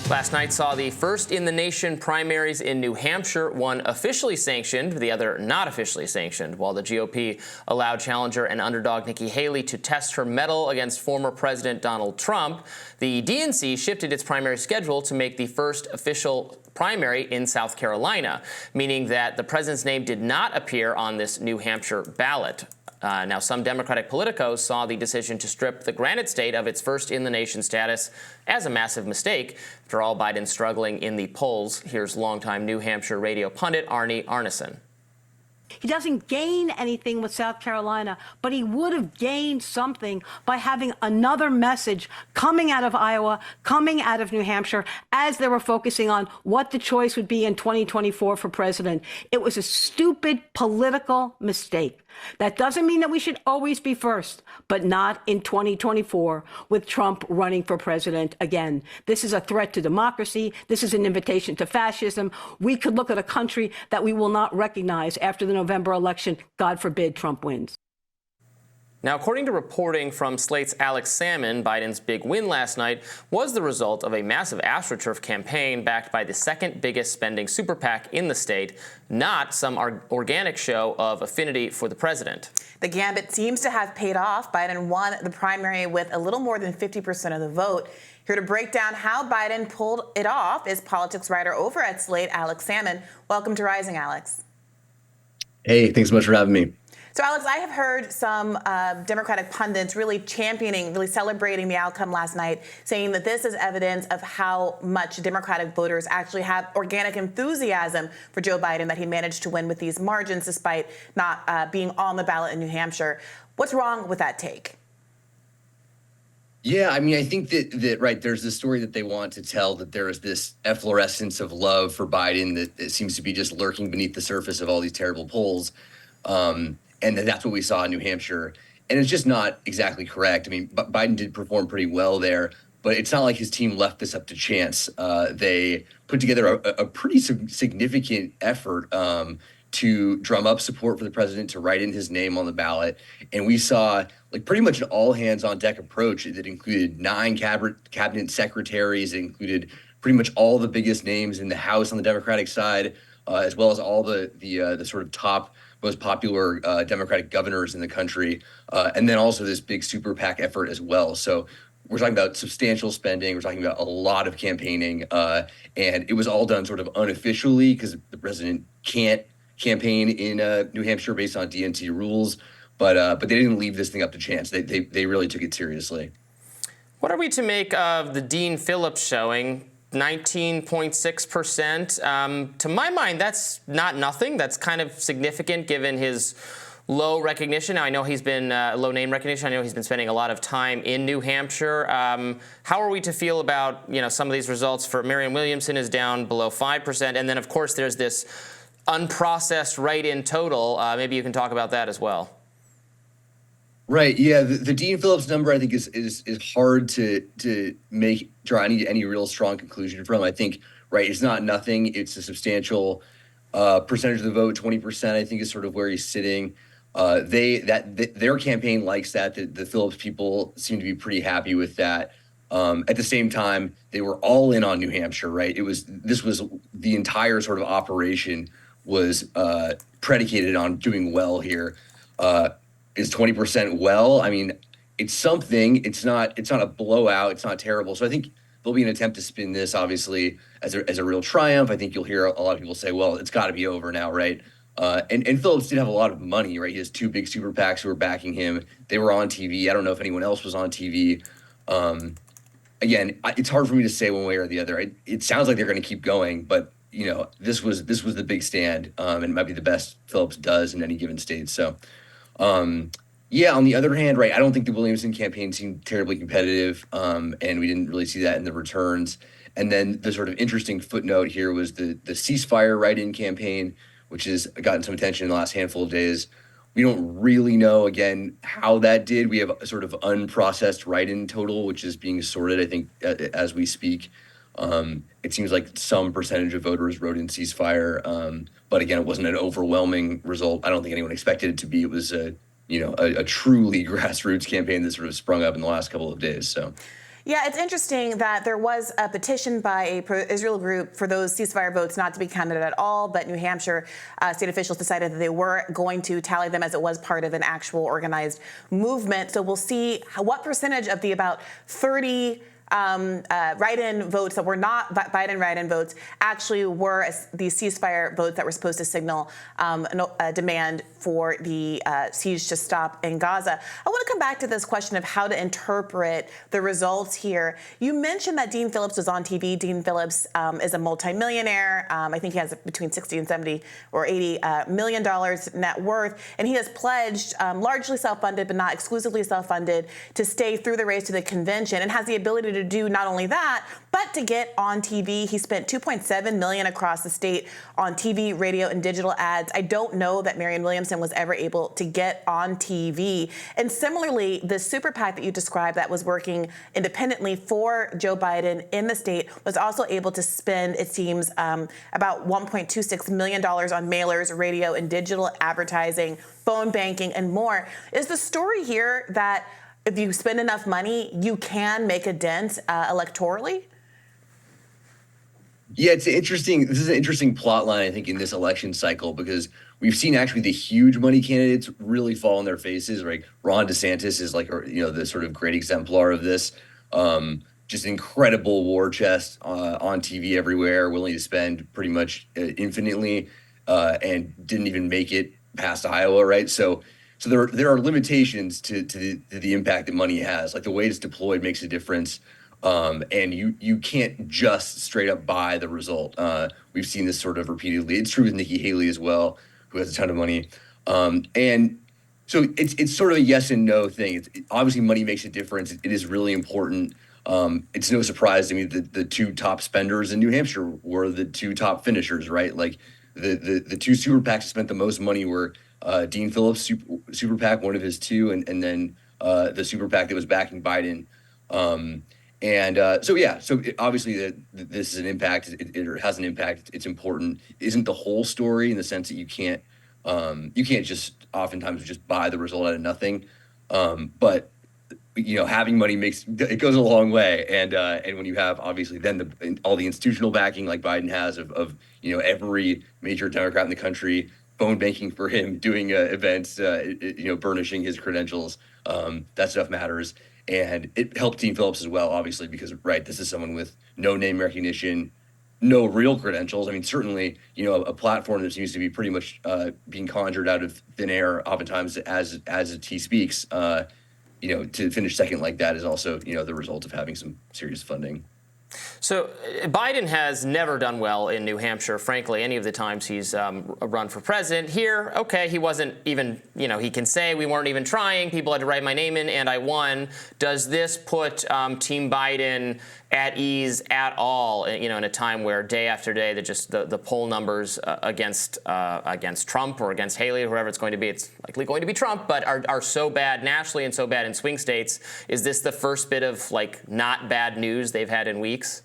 Last night saw the first in the nation primaries in New Hampshire, one officially sanctioned, the other not officially sanctioned, while the GOP allowed challenger and underdog Nikki Haley to test her mettle against former President Donald Trump. The DNC shifted its primary schedule to make the first official primary in South Carolina, meaning that the president's name did not appear on this New Hampshire ballot. Now, some Democratic politicos saw the decision to strip the Granite State of its first-in-the-nation status as a massive mistake. After all, Biden's struggling in the polls. Here's longtime New Hampshire radio pundit Arnie Arneson. He doesn't gain anything with South Carolina, but he would have gained something by having another message coming out of Iowa, coming out of New Hampshire, as they were focusing on what the choice would be in 2024 for president. It was a stupid political mistake. That doesn't mean that we should always be first, but not in 2024 with Trump running for president again. This is a threat to democracy. This is an invitation to fascism. We could look at a country that we will not recognize after the November election. God forbid Trump wins. Now, according to reporting from Slate's Alex Sammon, Biden's big win last night was the result of a massive Astrotruf campaign backed by the second biggest spending super-PAC in the state, not some organic show of affinity for the president. The gambit seems to have paid off. Biden won the primary with a little more than 50% of the vote. Here to break down how Biden pulled it off is politics writer over at Slate, Alex Sammon. Welcome to Rising, Alex. Hey, thanks so much for having me. So, Alex, I have heard some Democratic pundits really championing, really celebrating the outcome last night, saying that this is evidence of how much Democratic voters actually have organic enthusiasm for Joe Biden, that he managed to win with these margins despite not being on the ballot in New Hampshire. What's wrong with that take? Yeah, I mean, I think that right, there's this story that they want to tell, that there is this efflorescence of love for Biden that seems to be just lurking beneath the surface of all these terrible polls. And that's what we saw in New Hampshire. And it's just not exactly correct. I mean, Biden did perform pretty well there, but it's not like his team left this up to chance. They put together a pretty significant effort to drum up support for the president, to write in his name on the ballot. And we saw like pretty much an all hands on deck approach that included 9 cabinet secretaries. It included pretty much all the biggest names in the House on the Democratic side, as well as all the sort of top most popular Democratic governors in the country, and then also this big super PAC effort as well. So we're talking about substantial spending. We're talking about a lot of campaigning, and it was all done sort of unofficially because the president can't campaign in New Hampshire based on DNC rules. But they didn't leave this thing up to chance. They really took it seriously. What are we to make of the Dean Phillips showing? 19.6%. To my mind, that's not nothing. That's kind of significant given his low recognition. Now, I know he's been low name recognition. I know he's been spending a lot of time in New Hampshire. How are we to feel about some of these results? For Marianne Williamson is down below 5%, and then of course there's this unprocessed write-in total. Maybe you can talk about that as well. Right. Yeah. The Dean Phillips number, I think, is hard to draw any real strong conclusion from. I think, right, it's not nothing. It's a substantial percentage of the vote. 20%, I think, is sort of where he's sitting. Their campaign likes that. The Phillips people seem to be pretty happy with that. At the same time, they were all in on New Hampshire, right? This was the entire sort of operation was predicated on doing well here. Is 20% well? I mean, it's something. It's not a blowout. It's not terrible. So I think there'll be an attempt to spin this, obviously, as a real triumph. I think you'll hear a lot of people say, well, it's got to be over now, right? And Phillips did have a lot of money, right? He has 2 big super PACs who were backing him. They were on TV. I don't know if anyone else was on TV. Again, it's hard for me to say one way or the other. It sounds like they're going to keep going, but this was the big stand, and it might be the best Phillips does in any given state. So. Yeah, on the other hand, right, I don't think the Williamson campaign seemed terribly competitive, and we didn't really see that in the returns. And then the sort of interesting footnote here was the ceasefire write-in campaign, which has gotten some attention in the last handful of days. We don't really know, again, how that did. We have a sort of unprocessed write-in total, which is being sorted, I think, as we speak. It seems like some percentage of voters wrote in ceasefire, but again, it wasn't an overwhelming result. I don't think anyone expected it to be. It was a truly grassroots campaign that sort of sprung up in the last couple of days. So, Yeah, it's interesting that there was a petition by a pro-Israel group for those ceasefire votes not to be counted at all, but New Hampshire state officials decided that they were going to tally them as it was part of an actual organized movement. So we'll see what percentage of the about 30 write-in votes that were not Biden write-in votes actually were these ceasefire votes that were supposed to signal a demand for the siege to stop in Gaza. I want to come back to this question of how to interpret the results here. You mentioned that Dean Phillips was on TV. Dean Phillips is a multimillionaire. I think he has between 60 and 70 or 80 million dollars net worth, and he has pledged, largely self-funded but not exclusively self-funded, to stay through the race to the convention, and has the ability to do not only that, but to get on TV. He spent $2.7 million across the state on TV, radio, and digital ads. I don't know that Marianne Williamson was ever able to get on TV. And similarly, the SUPER-PAC that you described that was working independently for Joe Biden in the state was also able to spend, it seems, about $1.26 million on mailers, radio, and digital advertising, phone banking, and more. Is the story here that if you spend enough money, you can make a dent electorally? Yeah, it's interesting. This is an interesting plot line, I think, in this election cycle, because we've seen actually the huge money candidates really fall on their faces. Like Ron DeSantis is like, the sort of great exemplar of this. Just incredible war chest on TV everywhere, willing to spend pretty much infinitely, and didn't even make it past Iowa, right? So there are limitations to the impact that money has. Like the way it's deployed makes a difference, and you can't just straight up buy the result. We've seen this sort of repeatedly. It's true with Nikki Haley as well, who has a ton of money, and so it's sort of a yes and no thing. Obviously money makes a difference. It is really important. It's no surprise to me that the two top spenders in New Hampshire were the two top finishers, right? Like the two super PACs that spent the most money were Dean Phillips super PAC, one of his two, and then the super PAC that was backing Biden. Obviously this is an impact. It has an impact. It's important. It isn't the whole story in the sense that you can't just oftentimes just buy the result out of nothing. But having money it goes a long way. And when you have obviously then all the institutional backing like Biden has of every major Democrat in the country, phone banking for him, doing events, burnishing his credentials, that stuff matters. And it helped Dean Phillips as well, obviously, because, right, this is someone with no name recognition, no real credentials. I mean, certainly, a platform that seems to be pretty much being conjured out of thin air, oftentimes as he speaks, to finish second like that is also, the result of having some serious funding. So Biden has never done well in New Hampshire, frankly, any of the times he's run for president. Here, okay, he wasn't even, he can say we weren't even trying. People had to write my name in and I won. Does this put Team Biden at ease at all, in a time where day after day the poll numbers against Trump or against Haley or whoever it's going to be, it's likely going to be Trump, but are so bad nationally and so bad in swing states? Is this the first bit of not bad news they've had in weeks?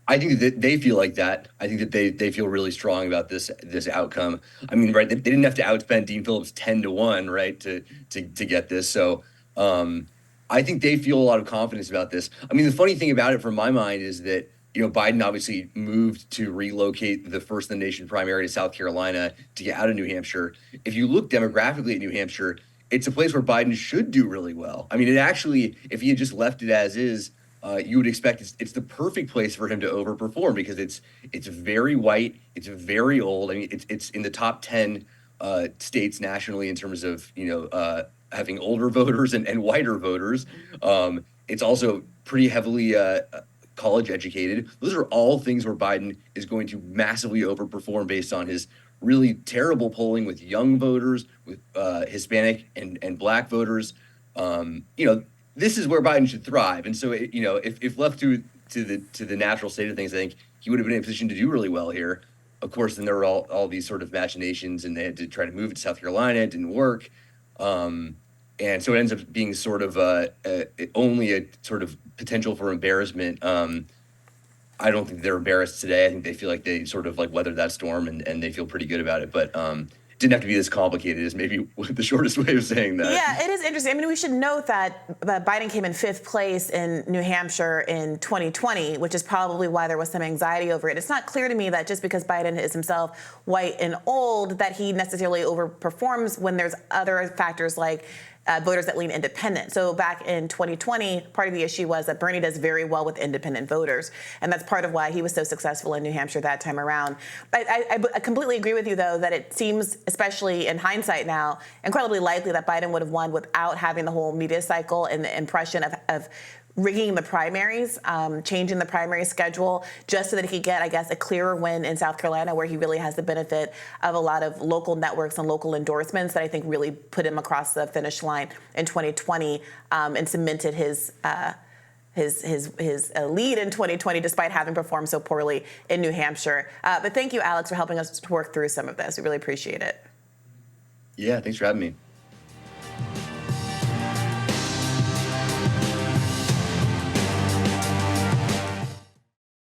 I think that they feel like that. I think that they feel really strong about this outcome. I mean, right, they didn't have to outspend Dean Phillips 10-1, right, to get this. So I think they feel a lot of confidence about this. I mean, the funny thing about it from my mind is that, Biden obviously moved to relocate the first in the nation primary to South Carolina to get out of New Hampshire. If you look demographically at New Hampshire, it's a place where Biden should do really well. I mean, it actually, if he had just left it as is, you would expect it's the perfect place for him to overperform because it's very white, it's very old. I mean, it's in the top 10 states nationally in terms of having older voters and whiter voters. It's also pretty heavily college educated. Those are all things where Biden is going to massively overperform based on his really terrible polling with young voters, with Hispanic and Black voters. This is where Biden should thrive. And so, if left to the natural state of things, I think he would have been in a position to do really well here. Of course, then there were all these sort of machinations, and they had to try to move it to South Carolina. It didn't work. And so it ends up being sort of only a sort of potential for embarrassment. I don't think they're embarrassed today. I think they feel like they sort of weathered that storm and they feel pretty good about it. But didn't have to be this complicated is maybe the shortest way of saying that. Yeah, it is interesting. I mean, we should note that Biden came in 5th place in New Hampshire in 2020, which is probably why there was some anxiety over it. It's not clear to me that just because Biden is himself white and old, that he necessarily overperforms when there's other factors like voters that lean independent. So back in 2020, part of the issue was that Bernie does very well with independent voters. And that's part of why he was so successful in New Hampshire that time around. I completely agree with you, though, that it seems, especially in hindsight now, incredibly likely that Biden would have won without having the whole media cycle and the impression of rigging the primaries, changing the primary schedule, just so that he could get, I guess, a clearer win in South Carolina, where he really has the benefit of a lot of local networks and local endorsements that I think really put him across the finish line in 2020 and cemented his lead in 2020, despite having performed so poorly in New Hampshire. But thank you, Alex, for helping us to work through some of this. We really appreciate it. Yeah, thanks for having me.